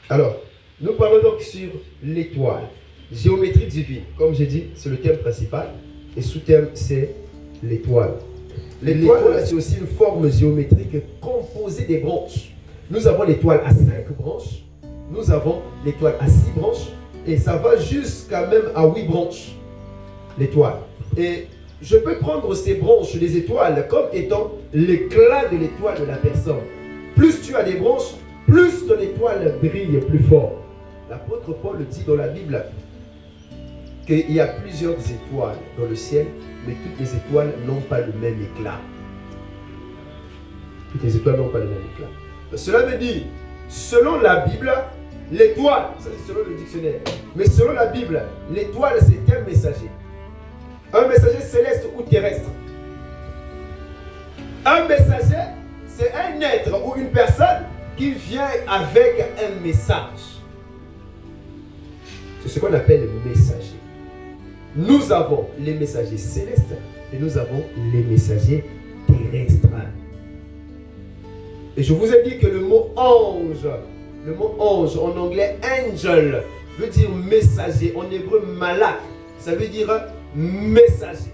Alors, nous parlons donc sur l'étoile. Géométrie divine. Comme j'ai dit, c'est le thème principal. Et sous-thème, c'est l'étoile. L'étoile, c'est aussi une forme géométrique composée des branches. Nous avons l'étoile à 5 branches. Nous avons l'étoile à 6 branches. Et ça va jusqu'à même à 8 branches. L'étoile. Et je peux prendre ces branches des étoiles comme étant l'éclat de l'étoile de la personne. Plus tu as des branches, plus ton étoile brille plus fort. L'apôtre Paul dit dans la Bible qu'il y a plusieurs étoiles dans le ciel, mais toutes les étoiles n'ont pas le même éclat. Toutes les étoiles n'ont pas le même éclat. Cela veut dire, selon la Bible, l'étoile, ça c'est selon le dictionnaire, mais selon la Bible, l'étoile c'est un messager. Un messager céleste ou terrestre. Un messager, c'est un être ou une personne qui vient avec un message. C'est ce qu'on appelle le messager. Nous avons les messagers célestes et nous avons les messagers terrestres. Et je vous ai dit que le mot ange en anglais angel veut dire messager, en hébreu malak, ça veut dire messager.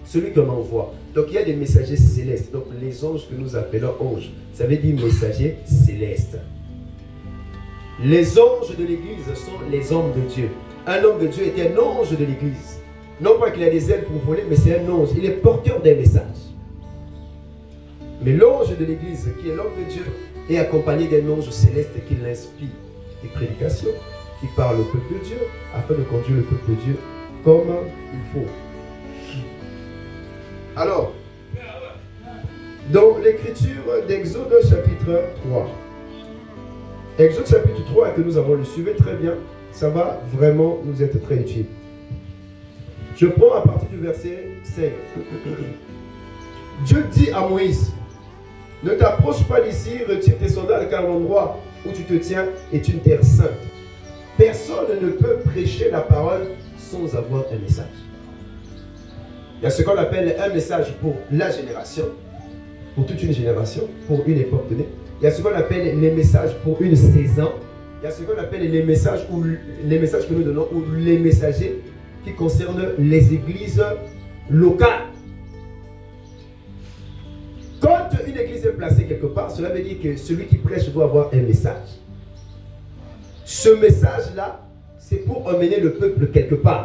Celui qu'on envoie. Donc il y a des messagers célestes. Donc les anges que nous appelons anges, ça veut dire messagers célestes. Les anges de l'église sont les hommes de Dieu. Un homme de Dieu est un ange de l'église. Non pas qu'il a des ailes pour voler, mais c'est un ange. Il est porteur d'un message. Mais l'ange de l'église, qui est l'homme de Dieu, est accompagné d'un ange céleste qui l'inspire des prédications, qui parle au peuple de Dieu, afin de conduire le peuple de Dieu comme il faut. Alors, dans l'écriture d'Exode chapitre 3, Exode chapitre 3 que nous avons le suivi très bien, ça va vraiment nous être très utile. Je prends à partir du verset 5. Dieu dit à Moïse, ne t'approche pas d'ici, retire tes sandales car l'endroit où tu te tiens est une terre sainte. Personne ne peut prêcher la parole sans avoir un message. Il y a ce qu'on appelle un message pour la génération, pour toute une génération, pour une époque donnée. Il y a ce qu'on appelle les messages pour une saison. Il y a ce qu'on appelle les messages que nous donnons ou les messagers qui concernent les églises locales. Quand une église est placée quelque part, cela veut dire que celui qui prêche doit avoir un message. Ce message-là, c'est pour emmener le peuple quelque part.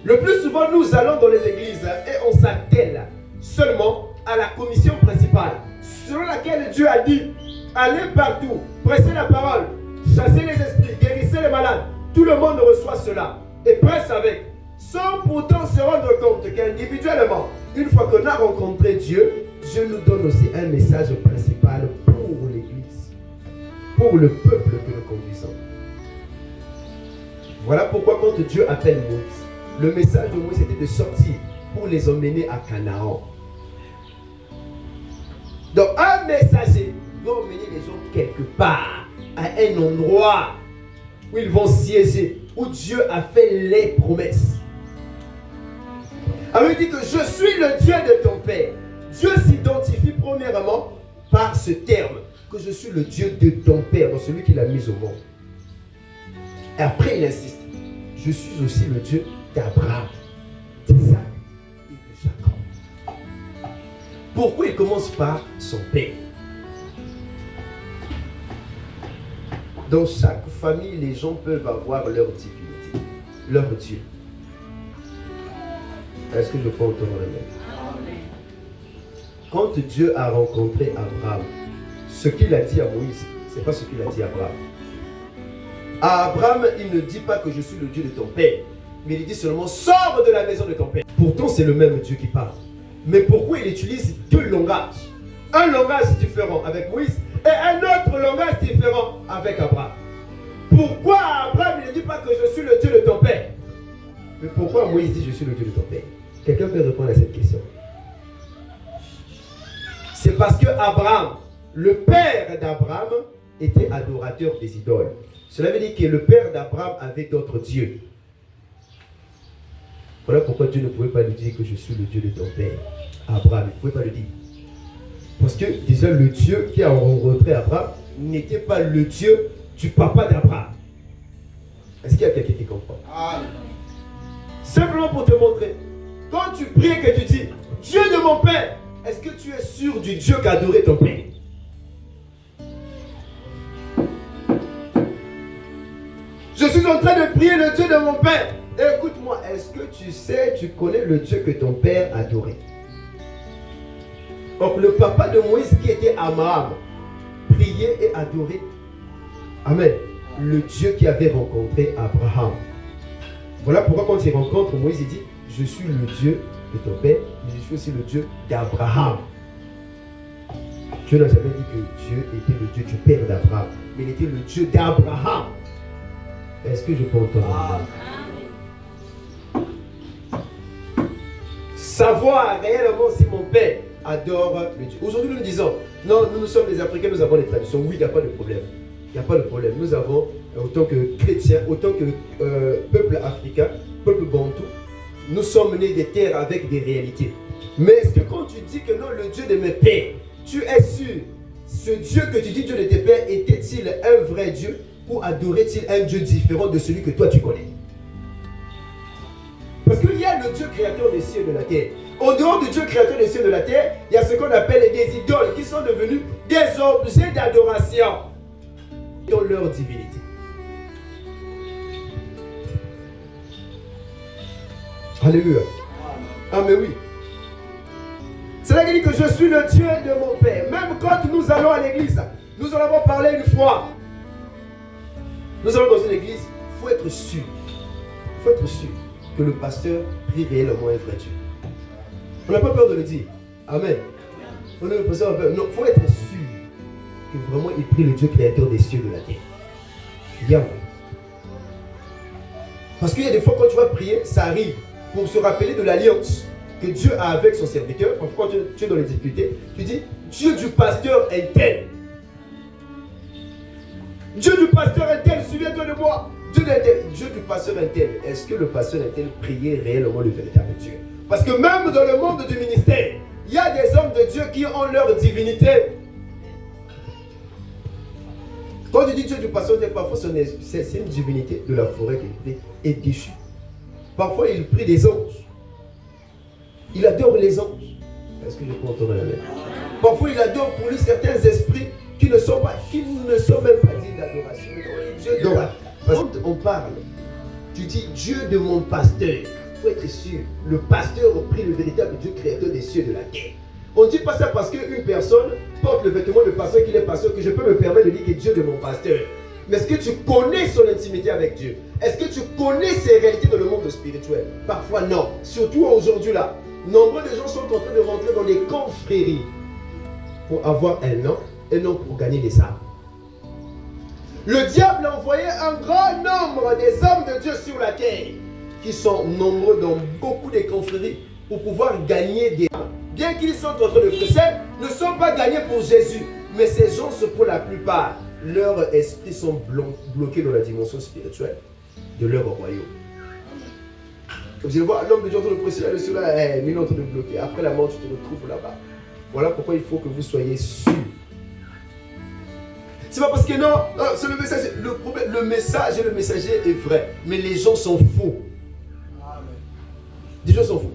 Le plus souvent, nous allons dans les églises et on s'attelle seulement à la commission principale, selon laquelle Dieu a dit, allez partout, prêchez la parole, chassez les esprits, guérissez les malades. Tout le monde reçoit cela et presse avec, sans pourtant se rendre compte qu'individuellement, une fois qu'on a rencontré Dieu, Dieu nous donne aussi un message principal pour l'église, pour le peuple que nous conduisons. Voilà pourquoi quand Dieu appelle Moïse, le message de Moïse était de sortir pour les emmener à Canaan. Donc un messager doit emmener les gens quelque part, à un endroit où ils vont siéger, où Dieu a fait les promesses. Alors il dit que je suis le Dieu de ton père. Dieu s'identifie premièrement par ce terme, que je suis le Dieu de ton père, donc celui qui l'a mis au monde. Et après il insiste, je suis aussi le Dieu d'Abraham, d'Isaac et de Jacob. Pourquoi il commence par son père? Dans chaque famille, les gens peuvent avoir leur divinité, leur Dieu. Est-ce que je peux entendre le même? Quand Dieu a rencontré Abraham, ce qu'il a dit à Moïse, ce n'est pas ce qu'il a dit à Abraham. À Abraham, il ne dit pas que je suis le Dieu de ton père, mais il dit seulement sors de la maison de ton père. Pourtant, c'est le même Dieu qui parle. Mais pourquoi il utilise deux langages? Un langage différent avec Moïse et un autre langage différent avec Abraham. Pourquoi Abraham ne dit pas que je suis le Dieu de ton père? Mais pourquoi Moïse dit je suis le Dieu de ton père? Quelqu'un peut répondre à cette question? C'est parce que Abraham, le père d'Abraham, était adorateur des idoles. Cela veut dire que le père d'Abraham avait d'autres dieux. Voilà pourquoi Dieu ne pouvait pas lui dire que je suis le Dieu de ton père. Abraham, il ne pouvait pas le dire. Parce que déjà le Dieu qui a rencontré Abraham n'était pas le Dieu du papa d'Abraham. Est-ce qu'il y a quelqu'un qui comprend? Simplement pour te montrer, quand tu pries et que tu dis Dieu de mon père, est-ce que tu es sûr du Dieu qu'adorait ton père? Je suis en train de prier le Dieu de mon père. Écoute-moi, est-ce que tu sais, tu connais le Dieu que ton père adorait? Donc le papa de Moïse qui était Abraham priait et adorait, amen, le Dieu qui avait rencontré Abraham. Voilà pourquoi quand il rencontre Moïse, il dit, je suis le Dieu de ton père, mais je suis aussi le Dieu d'Abraham. Dieu n'a jamais dit que Dieu était le Dieu du père d'Abraham, mais il était le Dieu d'Abraham. Est-ce que je peux entendre? Savoir réellement si mon père adore le Dieu. Aujourd'hui, nous disons, non, nous sommes des Africains, nous avons les traditions. Oui, il n'y a pas de problème. Il n'y a pas de problème. Nous avons, autant que chrétiens, autant que peuple africain, peuple bantou, nous sommes nés des terres avec des réalités. Mais est-ce que quand tu dis que non, le Dieu de mes pères, tu es sûr, ce Dieu que tu dis Dieu de tes pères, était-il un vrai Dieu ou adorait-il un Dieu différent de celui que toi tu connais? Parce qu'il y a le Dieu créateur des cieux et de la terre. En dehors du Dieu créateur des cieux et de la terre, il y a ce qu'on appelle des idoles qui sont devenus des objets d'adoration dans leur divinité. Alléluia. Ah mais oui. C'est là qu'il dit que je suis le Dieu de mon Père. Même quand nous allons à l'église, nous en avons parlé une fois. Nous allons dans une église, il faut être sûr. Il faut être sûr que le pasteur prie réellement un vrai Dieu. On n'a pas peur de le dire. Amen. On n'a pas peur. Non, il faut être sûr que vraiment il prie le Dieu créateur des cieux et de la terre. Yahweh. Parce qu'il y a des fois quand tu vas prier, ça arrive pour se rappeler de l'alliance que Dieu a avec son serviteur. Quand tu es dans les difficultés, tu dis Dieu du pasteur est tel. Dieu du pasteur est tel, souviens-toi de moi. Dieu du pasteur est tel. Est-ce que le pasteur est tel prier réellement le véritable Dieu? Parce que même dans le monde du ministère, il y a des hommes de Dieu qui ont leur divinité. Quand tu dis Dieu du pasteur, parfois c'est une divinité de la forêt qui est déchue. Parfois il prie des anges. Il adore les anges. Est-ce que je peux entendre la main? Parfois il adore pour lui certains esprits qui ne sont même pas dignes d'adoration. Donc, quand on parle, tu dis Dieu de mon pasteur. Il faut être sûr, le pasteur prie le véritable Dieu créateur des cieux et de la terre. On ne dit pas ça parce qu'une personne porte le vêtement de pasteur, qu'il est pasteur, que je peux me permettre de dire que Dieu de mon pasteur. Mais est-ce que tu connais son intimité avec Dieu? Est-ce que tu connais ses réalités dans le monde spirituel? Parfois non. Surtout aujourd'hui là, nombreux de gens sont en train de rentrer dans des confréries pour avoir un nom et non pour gagner des âmes. Le diable a envoyé un grand nombre des hommes de Dieu sur la terre qui sont nombreux dans beaucoup de confréries pour pouvoir gagner des âmes. Bien qu'ils soient en train de faire, ne sont pas gagnés pour Jésus. Mais ces gens, pour la plupart, leurs esprits sont bloqués dans la dimension spirituelle de leur royaume. Comme vous allez voir, l'homme de Dieu en train de prêcher là-dessus, là, il est en train de bloquer. Après la mort, tu te retrouves là-bas. Voilà pourquoi il faut que vous soyez sûrs. C'est pas parce que non, c'est le message. Le message et le messager est vrai. Mais les gens sont faux. Les gens sont faux.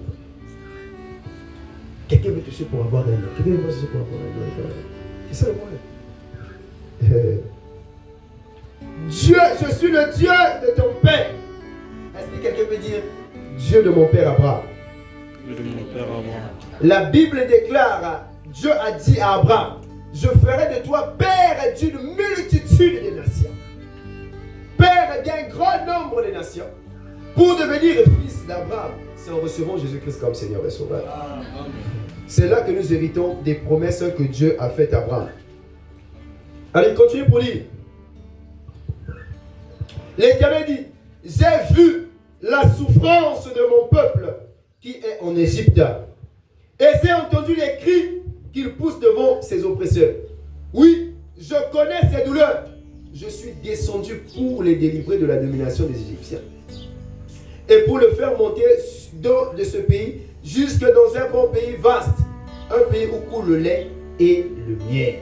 Quelqu'un veut toucher pour avoir un nom. Quelqu'un veut toucher pour avoir un nom. C'est ça le problème. Dieu, je suis le Dieu de ton père. Est-ce que quelqu'un peut dire Dieu de mon père Abraham? Dieu de mon père Abraham. La Bible déclare, Dieu a dit à Abraham, je ferai de toi père d'une multitude de nations. Père d'un grand nombre de nations. Pour devenir fils d'Abraham, c'est en recevant Jésus-Christ comme Seigneur et Sauveur. C'est là que nous héritons des promesses que Dieu a faites à Abraham. Allez, continue pour lire. L'Éternel dit, j'ai vu la souffrance de mon peuple qui est en Égypte. Et j'ai entendu les cris qu'il pousse devant ses oppresseurs. Oui, je connais ses douleurs. Je suis descendu pour les délivrer de la domination des Égyptiens. Et pour le faire monter de ce pays jusque dans un bon pays vaste. Un pays où coule le lait et le miel.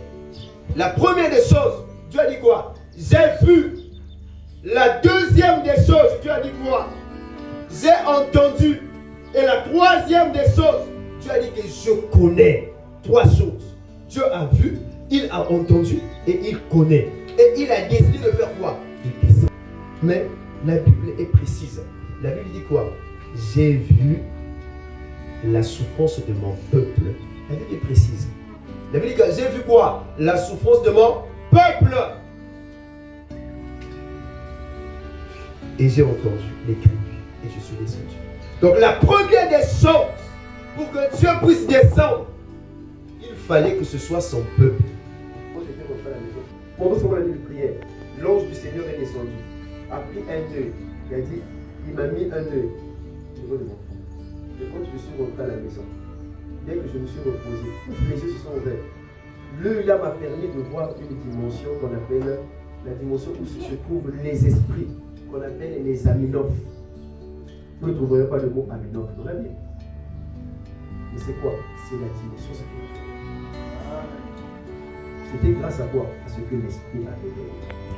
La première des choses Dieu a dit quoi? J'ai vu. La deuxième des choses, Dieu a dit quoi? J'ai entendu. Et la troisième des choses, Dieu a dit que je connais. Trois choses. Dieu a vu, il a entendu et il connaît. Et il a décidé de faire quoi? De descendre. Mais la Bible est précise. La Bible dit quoi? J'ai vu la souffrance de mon peuple. La Bible est précise. La Bible dit que j'ai vu quoi? La souffrance de mon peuple. Et j'ai entendu les cris et je suis descendu. Donc la première des choses pour que Dieu puisse descendre, il fallait que ce soit son peuple. Moi j'étais rentré à la maison. Pendant ce moment-là de prière, l'ange du Seigneur est descendu, a pris un œil. Il a dit, il m'a mis un œil au niveau de mon front. Et quand je suis rentré à la maison, dès que je me suis reposé, les yeux se sont ouverts. L'œil là m'a permis de voir une dimension qu'on appelle la dimension où se trouvent les esprits, qu'on appelle les aminophes. Vous ne trouverez pas le mot aminophe dans la Bible. Mais c'est quoi? C'est la dimension spirituelle. C'était grâce à quoi? À ce que l'esprit avait fait.